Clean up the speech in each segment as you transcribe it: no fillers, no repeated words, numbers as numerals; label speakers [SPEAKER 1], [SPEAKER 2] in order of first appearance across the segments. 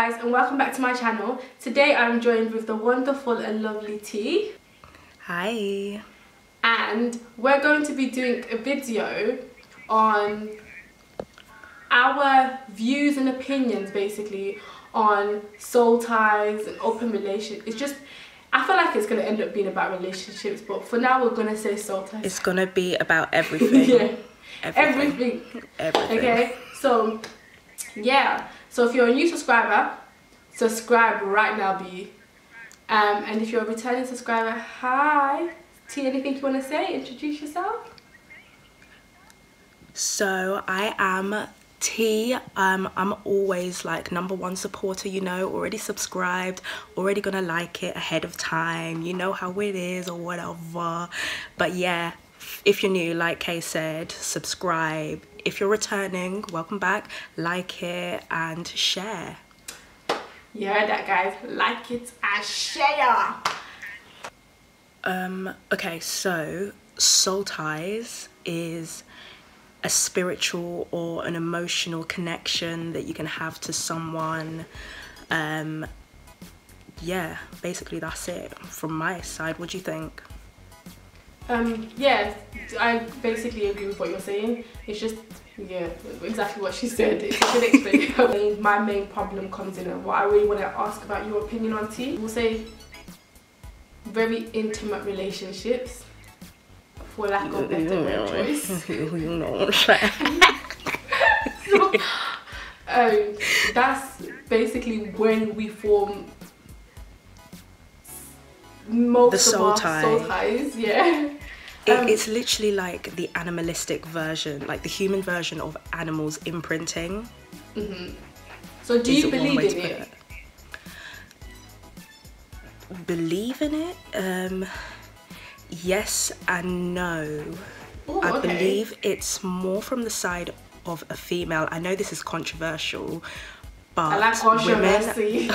[SPEAKER 1] guys, and welcome back to my channel. Today I'm joined with the wonderful and lovely T.
[SPEAKER 2] Hi.
[SPEAKER 1] And we're going to be doing a video on our views and opinions basically on soul ties and open relations. It's just, I feel like it's going to end up being about relationships, but for now we're going to say soul ties.
[SPEAKER 2] It's going to be about everything.
[SPEAKER 1] Yeah. Everything. Okay, so yeah, so if you're a new subscriber, subscribe right now, B. And if you're a returning subscriber, hi. T, anything you want to say? Introduce yourself.
[SPEAKER 2] So I am T. I'm always like #1 supporter, you know, already subscribed, already gonna like it ahead of time, you know how it is or whatever. But yeah, if you're new, like Kay said, subscribe. If you're returning, welcome back, like it and share.
[SPEAKER 1] You heard that, guys. Like it and share.
[SPEAKER 2] Okay, so soul ties is a spiritual or an emotional connection that you can have to someone. Yeah, basically that's it from my side. What do you think?
[SPEAKER 1] Yeah, I basically agree with what you're saying. It's just, yeah, exactly what she said. It's a good explanation. My main problem comes in, and what I really want to ask about your opinion on T. We'll say very intimate relationships, for lack of better word choice.
[SPEAKER 2] You know what I'm saying.
[SPEAKER 1] So, that's basically when we form most of our soul ties, yeah.
[SPEAKER 2] It's literally like the animalistic version, like the human version of animals imprinting.
[SPEAKER 1] So do you believe in it?
[SPEAKER 2] Believe in it? Yes and no.
[SPEAKER 1] Ooh,
[SPEAKER 2] I
[SPEAKER 1] okay.
[SPEAKER 2] believe it's more from the side of a female. I know this is controversial, but
[SPEAKER 1] I like controversy.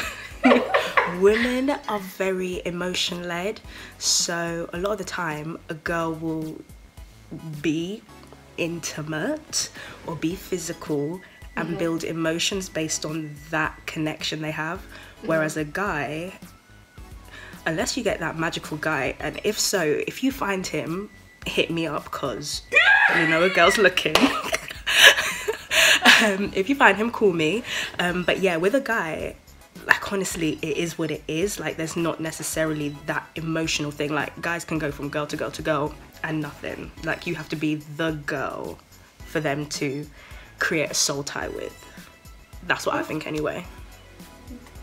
[SPEAKER 2] Women are very emotion led, so a lot of the time a girl will be intimate or be physical and build emotions based on that connection they have, whereas a guy, unless you get that magical guy, and if so, if you find him, hit me up, because you know a girl's looking. If you find him, call me. But yeah, with a guy, like honestly, it is what it is. Like there's not necessarily that emotional thing. Like guys can go from girl to girl to girl and nothing. Like you have to be the girl for them to create a soul tie with. That's what I think anyway.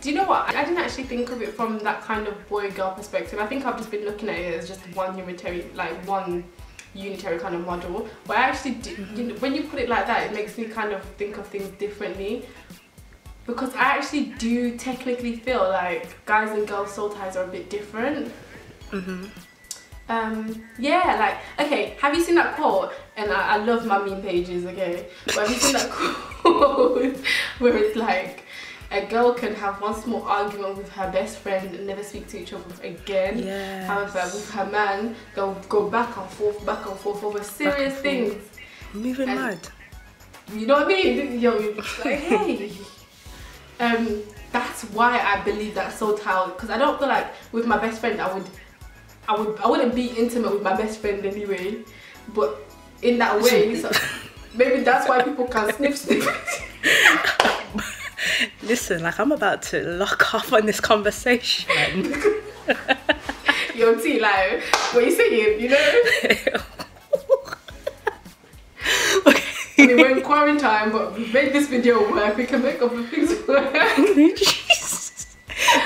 [SPEAKER 1] Do you know what? I didn't actually think of it from that kind of boy-girl perspective. I think I've just been looking at it as just one unitary kind of model. But I actually do, you know, when you put it like that, it makes me kind of think of things differently. Because I actually do technically feel like guys and girls soul ties are a bit different. Yeah, like, okay, have you seen that quote? And I love my meme pages, okay? But have you seen that quote where it's like, a girl can have one small argument with her best friend and never speak to each other again.
[SPEAKER 2] Yes.
[SPEAKER 1] However, with her man, they'll go back and forth over serious things.
[SPEAKER 2] Moving mad. You
[SPEAKER 1] know what I mean? Yo, it's like, hey. That's why I believe that soul tie, because I don't feel like with my best friend I wouldn't be intimate with my best friend anyway, but in that way, so maybe that's why people can sniff.
[SPEAKER 2] Listen, like I'm about to lock off on this conversation.
[SPEAKER 1] Yo, T, like, what you saying, you know?
[SPEAKER 2] Okay.
[SPEAKER 1] I mean, we're in quarantine, but we made this video work. We can make other things work.
[SPEAKER 2] Jesus.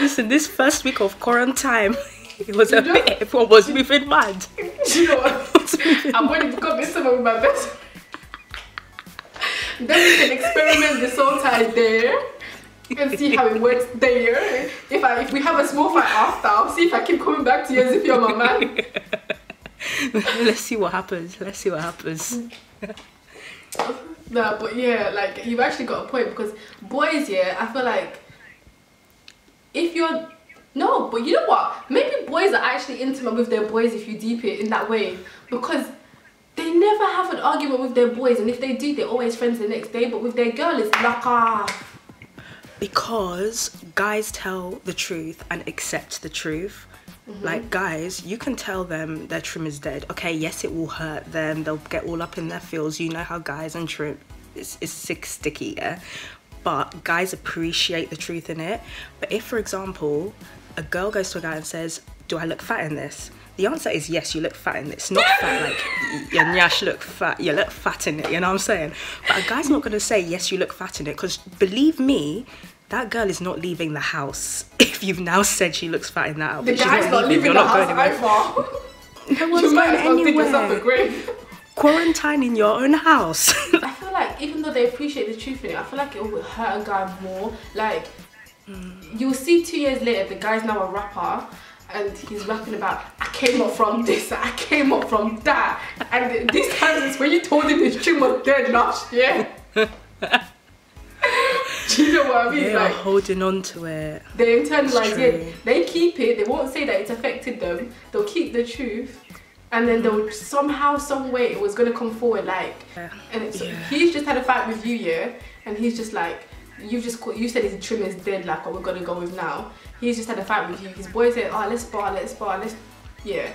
[SPEAKER 2] Listen, this first week of quarantine, it was everyone was moving mad.
[SPEAKER 1] You know what? I'm going to become intimate with my best friend. Then we can experiment the soul tie there. You can see how it works there. If we have a small fight after, I'll see if I keep coming back to you as if you're my man.
[SPEAKER 2] Let's see what happens. Let's see what happens.
[SPEAKER 1] No, but yeah, like you've actually got a point, because boys, yeah, I feel like if you're no, but you know what? Maybe boys are actually intimate with their boys if you deep it in that way, because they never have an argument with their boys, and if they do, they're always friends the next day. But with their girl, it's like
[SPEAKER 2] Because guys tell the truth and accept the truth. Like, guys, you can tell them their trim is dead. Okay, yes, it will hurt them. They'll get all up in their feels. You know how guys and trim is sick sticky, yeah? But guys appreciate the truth in it. But if, for example, a girl goes to a guy and says, do I look fat in this? The answer is yes, you look fat in this. Not fat like your nyash look fat. You look fat in it, you know what I'm saying? But a guy's not going to say, yes, you look fat in it. Because believe me, that girl is not leaving the house if you've now said she looks fat in that outfit.
[SPEAKER 1] The guy's not leaving the house either.
[SPEAKER 2] No one's going anywhere. Quarantine in your own house.
[SPEAKER 1] I feel like even though they appreciate the truth in it, I feel like it will hurt a guy more. Like, you'll see 2 years later, the guy's now a rapper and he's rapping about, I came up from this, I came up from that. And this time is when you told him his trim was dead last year. Do you know what I mean?
[SPEAKER 2] They are holding on to it.
[SPEAKER 1] They internalize it. They keep it. They won't say that it's affected them. They'll keep the truth, and then they'll somehow, some way, it was gonna come forward. Like, and he's just had a fight with you, yeah, and he's just like, you said his trim is dead. Like, what we're gonna go with now. He's just had a fight with you. His boy said, oh, let's spar, yeah,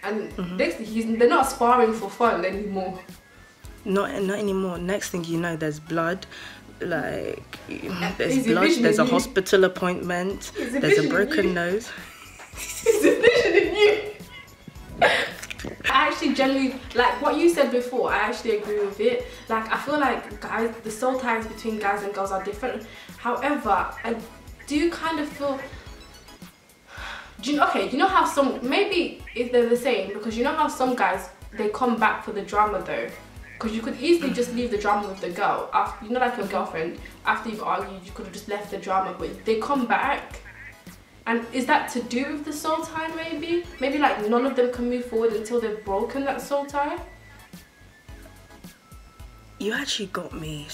[SPEAKER 1] and they're not sparring for fun anymore.
[SPEAKER 2] Not anymore. Next thing you know, there's blood. Like, there's blood, there's a hospital appointment, there's a broken nose.
[SPEAKER 1] It's a vision in you. I actually generally, like what you said before, I actually agree with it. Like, I feel like guys, the soul ties between guys and girls are different. However, I do kind of feel, you know how some, maybe if they're the same, because you know how some guys, they come back for the drama though. Because you could easily just leave the drama with the girl, after, you know, like your girlfriend, after you've argued, you could have just left the drama, but they come back. And is that to do with the soul tie maybe? Maybe like none of them can move forward until they've broken that soul tie?
[SPEAKER 2] You actually got me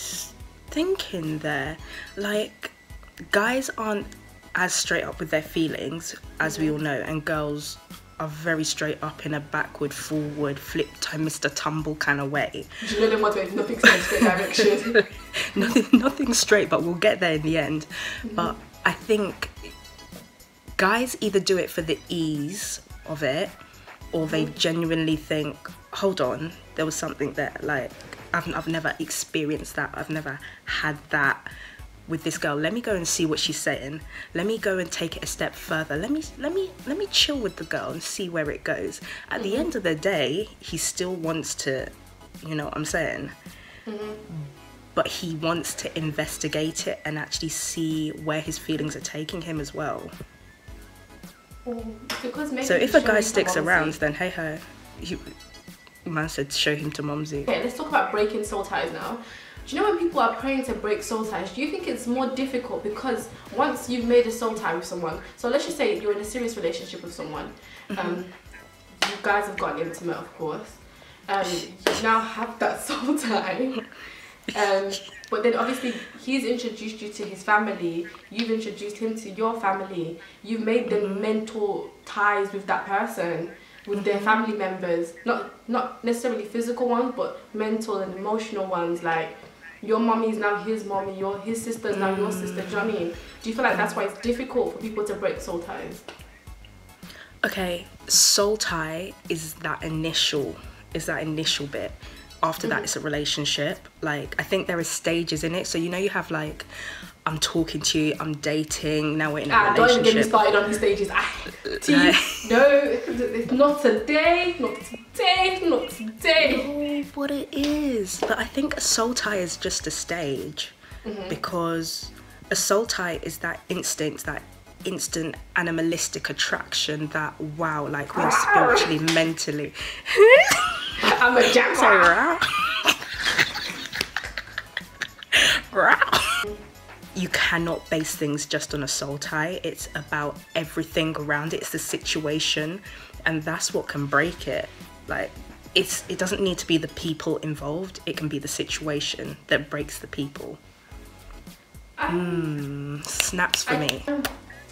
[SPEAKER 2] thinking there. Like, guys aren't as straight up with their feelings, as we all know, and girls are very straight up in a backward, forward, flip time, Mr. Tumble kind of way.
[SPEAKER 1] Do you know them ones where nothing's in a straight direction?
[SPEAKER 2] Nothing's straight, but we'll get there in the end. But I think guys either do it for the ease of it, or they genuinely think, hold on, there was something there. Like, I've never experienced that. I've never had that with this girl. Let me go and see what she's saying. Let me go and take it a step further. Let me chill with the girl and see where it goes. At the end of the day, he still wants to, you know what I'm saying? But he wants to investigate it and actually see where his feelings are taking him as well.
[SPEAKER 1] Because maybe
[SPEAKER 2] so if a guy sticks around, then hey ho, man said show him to Mumsy.
[SPEAKER 1] Okay, let's talk about breaking soul ties now. Do you know when people are praying to break soul ties, do you think it's more difficult because once you've made a soul tie with someone, so let's just say you're in a serious relationship with someone, you guys have gotten intimate, of course, you now have that soul tie, but then obviously he's introduced you to his family, you've introduced him to your family, you've made them mental ties with that person, with their family members, not necessarily physical ones, but mental and emotional ones, like your mummy is now his mommy, his sister is now your sister. Do you know what I mean? Do you feel like that's why it's difficult for people to break soul ties?
[SPEAKER 2] Okay, soul tie is that initial bit. After that, it's a relationship. Like, I think there are stages in it. So, you know, you have like, I'm talking to you, I'm dating, now we're in a relationship. Don't even get me started on the stages. No, not today, not today, not today. No, what it is. But I think a soul tie is just a stage. Because a soul tie is that instinct, that instant animalistic attraction, that wow, like we're spiritually, mentally.
[SPEAKER 1] I'm a jaguar.
[SPEAKER 2] You cannot base things just on a soul tie. It's about everything around it. It's the situation, and that's what can break it. Like, it doesn't need to be the people involved. It can be the situation that breaks the people. Snaps for me.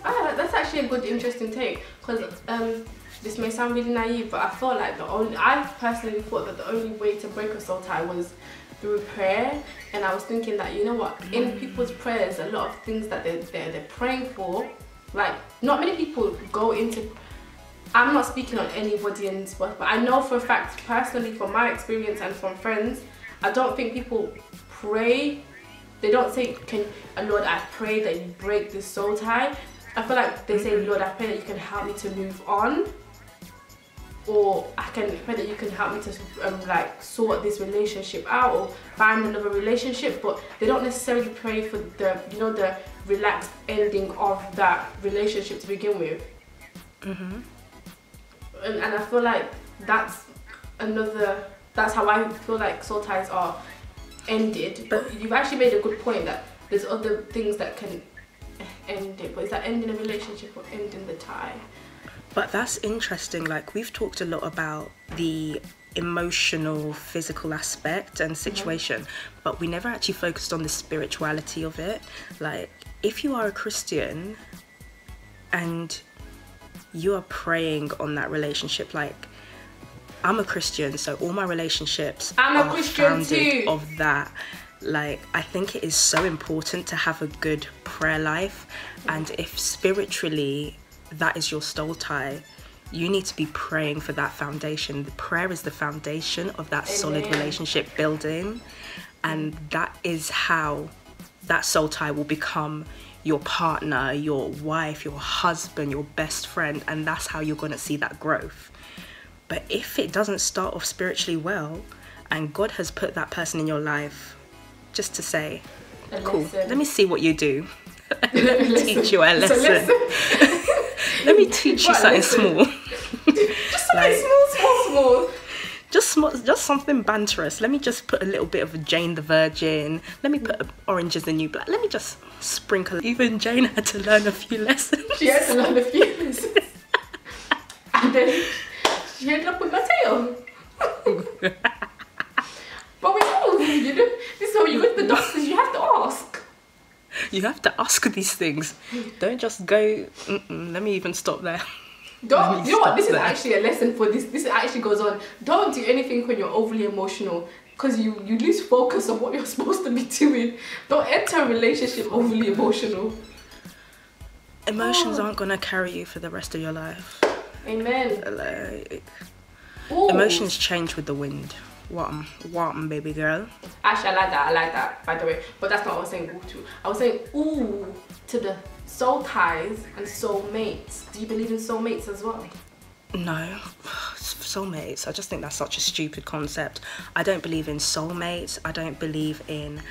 [SPEAKER 1] That's actually a good, interesting take, because this may sound really naive, but I feel like I personally thought that the only way to break a soul tie was through prayer. And I was thinking that, you know what, in people's prayers, a lot of things that they're praying for, like, not many people go into, I'm not speaking on anybody in spot, but I know for a fact, personally, from my experience and from friends, I don't think people pray. They don't say, Lord, I pray that you break this soul tie. I feel like they say, Lord, I pray that you can help me to move on. Or I can pray that you can help me to like sort this relationship out or find another relationship, but they don't necessarily pray for the, you know, the relaxed ending of that relationship to begin with. And I feel like that's how I feel like soul ties are ended. But you've actually made a good point that there's other things that can end it, but is that ending a relationship or ending the tie?
[SPEAKER 2] But that's interesting. Like, we've talked a lot about the emotional, physical aspect and situation, but we never actually focused on the spirituality of it. Like, if you are a Christian and you are praying on that relationship, like, I'm a Christian, so all my relationships are founded of that. Like, I think it is so important to have a good prayer life, and if spiritually that is your soul tie, you need to be praying for that foundation. The prayer is the foundation of that solid relationship building, and that is how that soul tie will become your partner, your wife, your husband, your best friend, and that's how you're going to see that growth. But if it doesn't start off spiritually well, and God has put that person in your life just to say, cool, let me see what you do. Let me teach you a lesson. Let me teach you something small.
[SPEAKER 1] Just something small.
[SPEAKER 2] Just something banterous. Let me just put a little bit of Jane the Virgin. Let me put Orange is the New Black. Let me just sprinkle. Even Jane had to learn a few lessons.
[SPEAKER 1] She had to learn a few lessons. And then she ended up with Mateo. But we know, you know, this is how you go to the doctors, you have to ask.
[SPEAKER 2] You have to ask these things. Don't just go, let me even stop there.
[SPEAKER 1] Don't, you know what, this is actually a lesson for this. This actually goes on. Don't do anything when you're overly emotional, because you lose focus on what you're supposed to be doing. Don't enter a relationship overly emotional.
[SPEAKER 2] Emotions aren't going to carry you for the rest of your life.
[SPEAKER 1] Amen.
[SPEAKER 2] Like, emotions change with the wind. What, baby girl?
[SPEAKER 1] Actually, I like that, by the way. But that's not what I was saying ooh to. I was saying ooh to the soul ties and soulmates. Do you believe in soulmates as well?
[SPEAKER 2] No. Soulmates, I just think that's such a stupid concept. I don't believe in soulmates. I don't believe in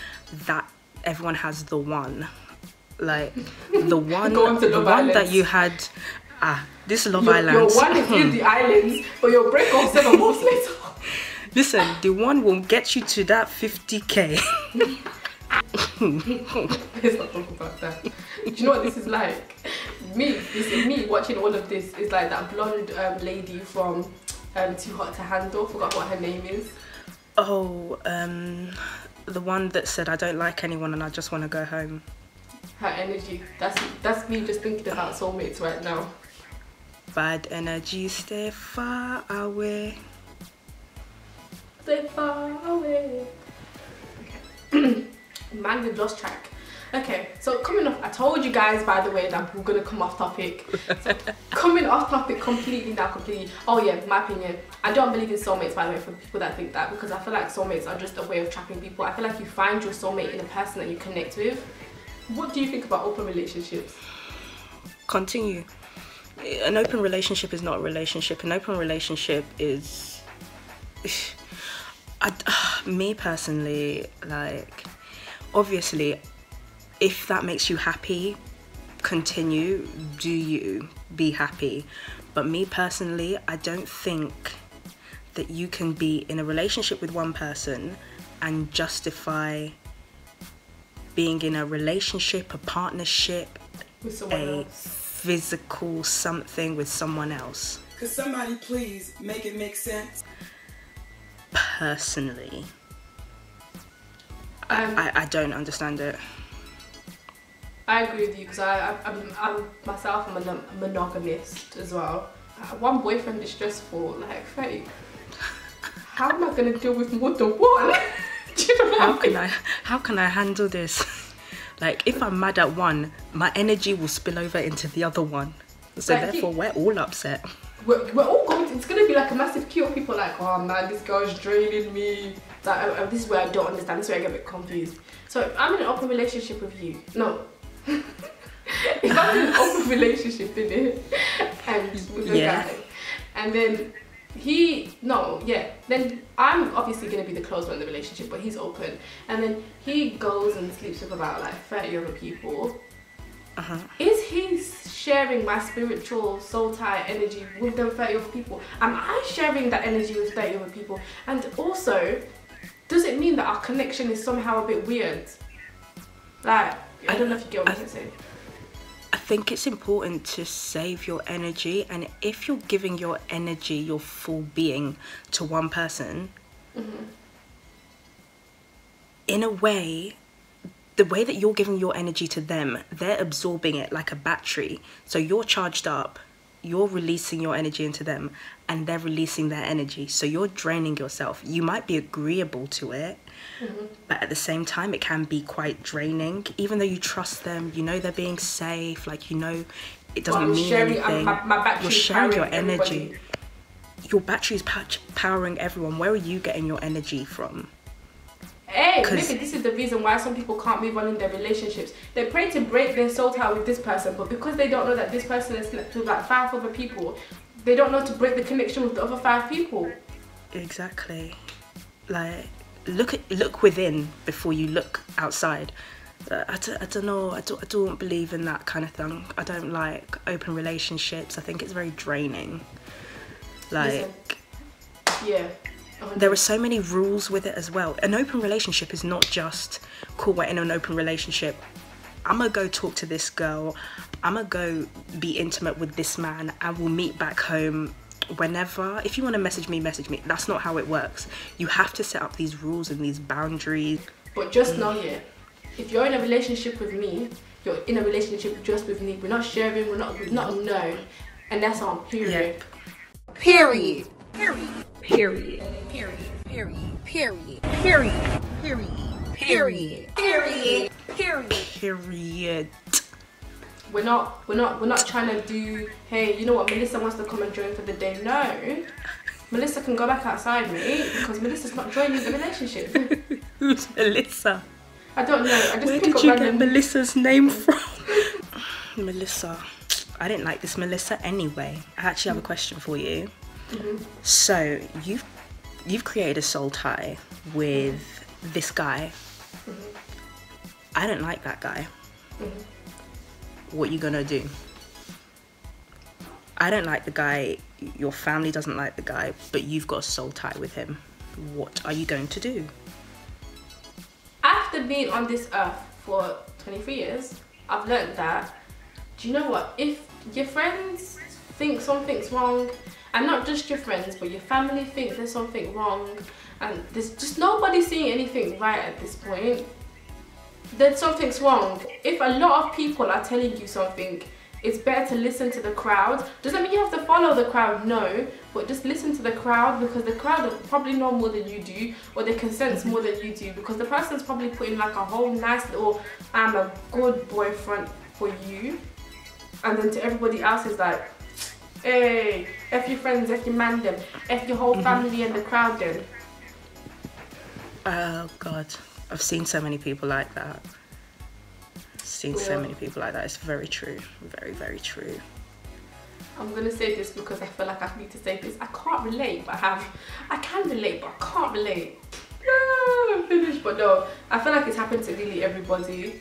[SPEAKER 2] that everyone has the one. Like, the one, the one that you had... this Love Island.
[SPEAKER 1] Your one is in the islands, but your breakup 7 months later.
[SPEAKER 2] Listen, the one will get you to that 50k.
[SPEAKER 1] Let's not talk about that. Do you know what this is like? This is me watching all of this. Is like that blonde lady from Too Hot to Handle. Forgot what her name is.
[SPEAKER 2] Oh, the one that said, I don't like anyone and I just want to go home.
[SPEAKER 1] Her energy. That's me just thinking about soulmates right now.
[SPEAKER 2] Bad energy, stay far away.
[SPEAKER 1] Stay far away. Okay. Man, we've lost track. Okay, so coming off, I told you guys, by the way, that we're gonna come off topic. So, coming off topic completely. Oh yeah, my opinion. I don't believe in soulmates, by the way, for people that think that, because I feel like soulmates are just a way of trapping people. I feel like you find your soulmate in a person that you connect with. What do you think about open relationships?
[SPEAKER 2] Continue. An open relationship is not a relationship. An open relationship is... me personally, like, obviously, if that makes you happy, continue, do you, be happy. But me personally, I don't think that you can be in a relationship with one person and justify being in a relationship, a partnership,
[SPEAKER 1] with someone else.
[SPEAKER 2] Physical something with someone else.
[SPEAKER 3] Could somebody please make it make sense?
[SPEAKER 2] Personally, I don't understand it.
[SPEAKER 1] I agree with you, because I'm myself, I'm a monogamist as well. One boyfriend is stressful, like, fake. How am I going to deal with more than one? Do
[SPEAKER 2] How can I handle this? Like, if I'm mad at one, my energy will spill over into the other one. So like, therefore, we're all upset.
[SPEAKER 1] We're all going to, it's going to be like a massive queue of people like, oh man, this girl's draining me. Like, this is where I don't understand, this is where I get a bit confused. So if I'm in an open relationship with you, no. If I'm in an open relationship in it, and with a guy, and then then I'm obviously going to be the closed one in the relationship, but he's open, and then he goes and sleeps with about like 30 other people. Is he sharing my spiritual soul tie energy with them 30 other people? Am I sharing that energy with 30 other people? And also, does it mean that our connection is somehow a bit weird? Like, I don't know if you get what I'm saying.
[SPEAKER 2] I think it's important to save your energy, and if you're giving your energy, your full being to one person, in a way, the way that you're giving your energy to them, they're absorbing it like a battery. So you're charged up, you're releasing your energy into them, and they're releasing their energy. So you're draining yourself. You might be agreeable to it, but at the same time, it can be quite draining. Even though you trust them, you know they're being safe, like, you know, it doesn't mean anything. You're sharing your energy. Your battery's powering everyone. Where are you getting your energy from?
[SPEAKER 1] Hey, maybe this is the reason why some people can't move on in their relationships. They pray to break their soul tie with this person, but because they don't know that this person has slept with like 5 other people, they don't know to break the connection with the other 5 people. Exactly.
[SPEAKER 2] Like, look within before you look outside. I don't know. I don't believe in that kind of thing. I don't like open relationships. I think it's very draining. Like,
[SPEAKER 1] listen, yeah.
[SPEAKER 2] There are so many rules with it as well. An open relationship is not just, cool, we're in an open relationship, I'm gonna go talk to this girl, I'm gonna go be intimate with this man, and we'll meet back home whenever. If you want to message me, message me. That's not how it works. You have to set up these rules and these boundaries.
[SPEAKER 1] But just know, if you're in a relationship with me, you're in a relationship just with me. We're not sharing, we're not known, and that's on period.
[SPEAKER 4] Period.
[SPEAKER 2] Period.
[SPEAKER 4] Period. Period. Period. Period. Period. Period. Period. Period.
[SPEAKER 2] Period.
[SPEAKER 1] We're not trying to do, hey, you know what, Melissa wants to come and join for the day. No. Melissa can go back outside, mate, because Melissa's not joining the relationship.
[SPEAKER 2] Who's Melissa?
[SPEAKER 1] I don't know. I just
[SPEAKER 2] Where
[SPEAKER 1] pick
[SPEAKER 2] did
[SPEAKER 1] up
[SPEAKER 2] you
[SPEAKER 1] random...
[SPEAKER 2] get Melissa's name from? Melissa. I didn't like this Melissa anyway. I actually have a question for you. So you've created a soul tie with this guy. I don't like that guy. What you gonna do? I don't like the guy, your family doesn't like the guy, but you've got a soul tie with him. What are you going to do?
[SPEAKER 1] After being on this earth for 23 years, I've learned that, do you know what, if your friends think something's wrong, and not just your friends, but your family thinks there's something wrong, and there's just nobody seeing anything right at this point, then something's wrong. If a lot of people are telling you something, it's better to listen to the crowd. Doesn't mean you have to follow the crowd, no, but just listen to the crowd, because the crowd will probably know more than you do, or they can sense more than you do, because the person's probably putting like a whole nice little, I'm a good boyfriend for you, and then to everybody else is like, hey, F your friends, F your man them, F your whole family and the crowd then.
[SPEAKER 2] Oh God, I've seen so many people like that. So many people like that. It's very true. Very, very true.
[SPEAKER 1] I'm gonna say this because I feel like I need to say this. I can't relate, but I can relate, but I can't relate. No, I'm finished, but no. I feel like it's happened to really everybody.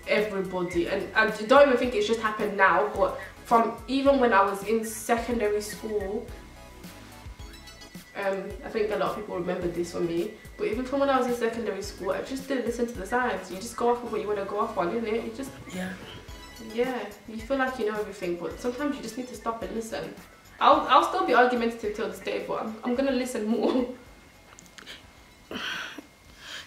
[SPEAKER 1] And I don't even think it's just happened now, but from even when I was in secondary school, I think a lot of people remember this for me, but even from when I was in secondary school, I just didn't listen to the signs. You just go off of what you want to go off on, innit? You just, yeah, you feel like you know everything, but sometimes you just need to stop and listen. I'll still be argumentative till this day, but I'm gonna listen more.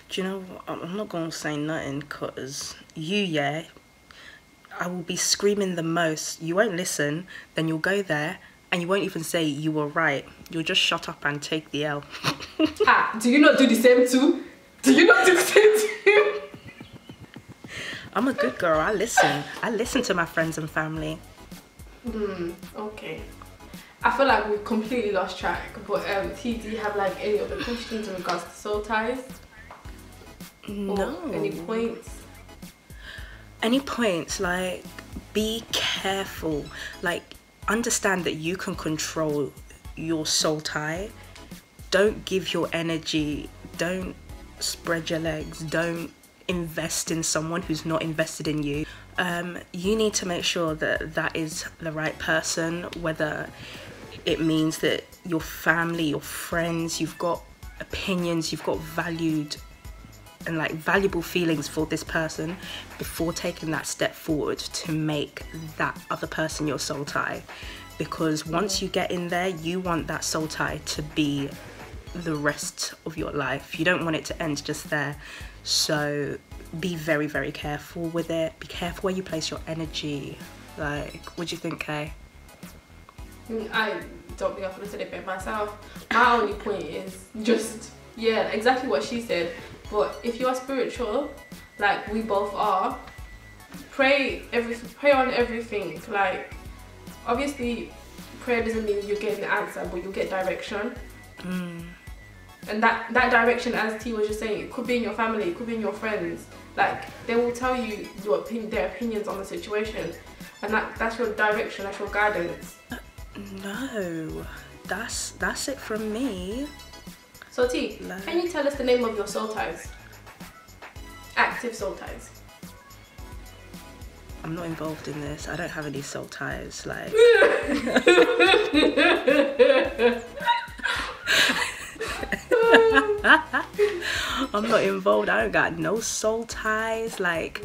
[SPEAKER 2] Do you know what? I'm not gonna say nothing, because I will be screaming the most. You won't listen, then you'll go there and you won't even say you were right. You'll just shut up and take the L.
[SPEAKER 1] Do you not do the same too? Do you not do the same too?
[SPEAKER 2] I'm a good girl. I listen to my friends and family.
[SPEAKER 1] Okay. I feel like we've completely lost track, but T, do you have like any other questions in regards to soul ties?
[SPEAKER 2] No.
[SPEAKER 1] Or any points?
[SPEAKER 2] Any points? Like, be careful. Like, understand that you can control your soul tie. Don't give your energy. Don't spread your legs. Don't invest in someone who's not invested in you. You need to make sure that that is the right person, whether it means that your family, your friends, you've got opinions, you've got valued and like valuable feelings for this person before taking that step forward to make that other person your soul tie. Because once you get in there, you want that soul tie to be the rest of your life. You don't want it to end just there. So be very, very careful with it. Be careful where you place your energy. Like, what do you think, Kay?
[SPEAKER 1] I don't think I could have said it better myself. My only point is just, yeah, exactly what she said. But if you are spiritual, like we both are, pray on everything. Like, obviously, prayer doesn't mean you're getting the answer, but you'll get direction. And that direction, as T was just saying, it could be in your family, it could be in your friends. Like, they will tell you their opinions on the situation, and that's your direction, that's your guidance.
[SPEAKER 2] No, that's it from me.
[SPEAKER 1] So T, can you tell us the name of your soul ties? Active soul ties.
[SPEAKER 2] I'm not involved in this. I don't have any soul ties. Like, I'm not involved. I don't got no soul ties. Like,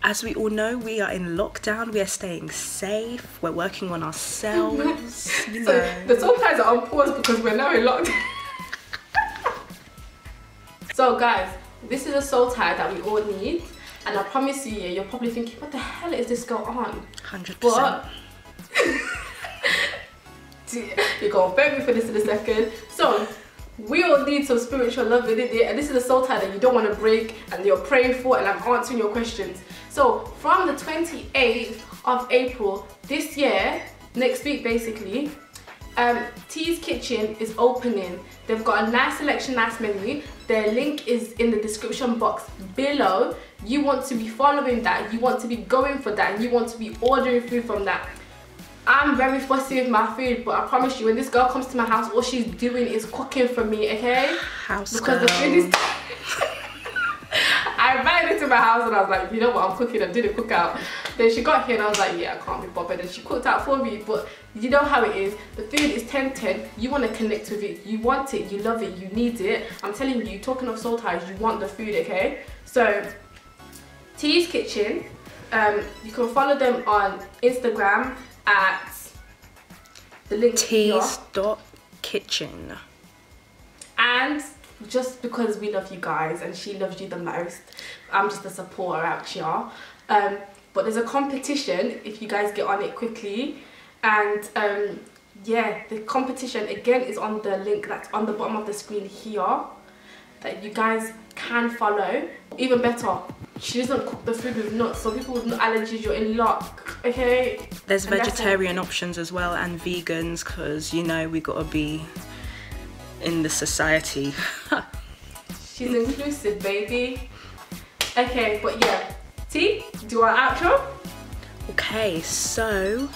[SPEAKER 2] as we all know, we are in lockdown. We are staying safe. We're working on ourselves. You know.
[SPEAKER 1] So the soul ties are on pause because we're now in lockdown. So guys, this is a soul tie that we all need, and I promise you, you're probably thinking, what the hell is this girl on?
[SPEAKER 2] 100%.
[SPEAKER 1] But you're gonna beg me for this in a second. So we all need some spiritual love in it, and this is a soul tie that you don't want to break, and you're praying for, and I'm answering your questions. So from the 28th of April this year, next week basically, tees.kitxhen is opening. They've got a nice selection, nice menu. Their link is in the description box below. You want to be following that, you want to be going for that, and you want to be ordering food from that. I'm very fussy with my food, but I promise you, when this girl comes to my house, all she's doing is cooking for me, okay?
[SPEAKER 2] House
[SPEAKER 1] because
[SPEAKER 2] girl.
[SPEAKER 1] The food is I invited her to my house and I was like, you know what, I'm cooking, I did a cookout. Then she got here and I was like, yeah, I can't be bothered, and she cooked out for me. But you know how it is, the food is 10-10, you want to connect with it, you want it, you love it, you need it. I'm telling you, talking of soul ties, you want the food, okay? So, tees.kitxhen, you can follow them on Instagram at the link
[SPEAKER 2] tees.kitxhen.
[SPEAKER 1] And just because we love you guys and she loves you the most, I'm just a supporter out here. But there's a competition if you guys get on it quickly, and yeah, the competition again is on the link that's on the bottom of the screen here that you guys can follow. Even better, she doesn't cook the food with nuts, so people with nut allergies, you're in luck, okay?
[SPEAKER 2] There's vegetarian options as well, and vegans, because you know we gotta be in the society.
[SPEAKER 1] She's inclusive, baby. Okay, but yeah, T, do our outro.
[SPEAKER 2] Okay, so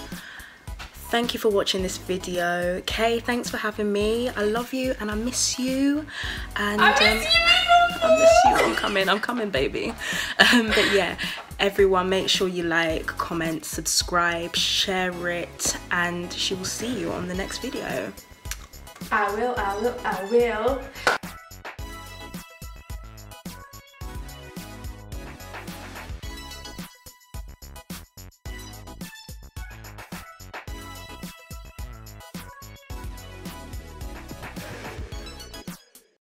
[SPEAKER 2] thank you for watching this video. Kay, thanks for having me. I love you and I miss you. And
[SPEAKER 1] I miss you,
[SPEAKER 2] I miss you. I'm coming, baby. But yeah, everyone, make sure you like, comment, subscribe, share it, and she will see you on the next video.
[SPEAKER 1] I will.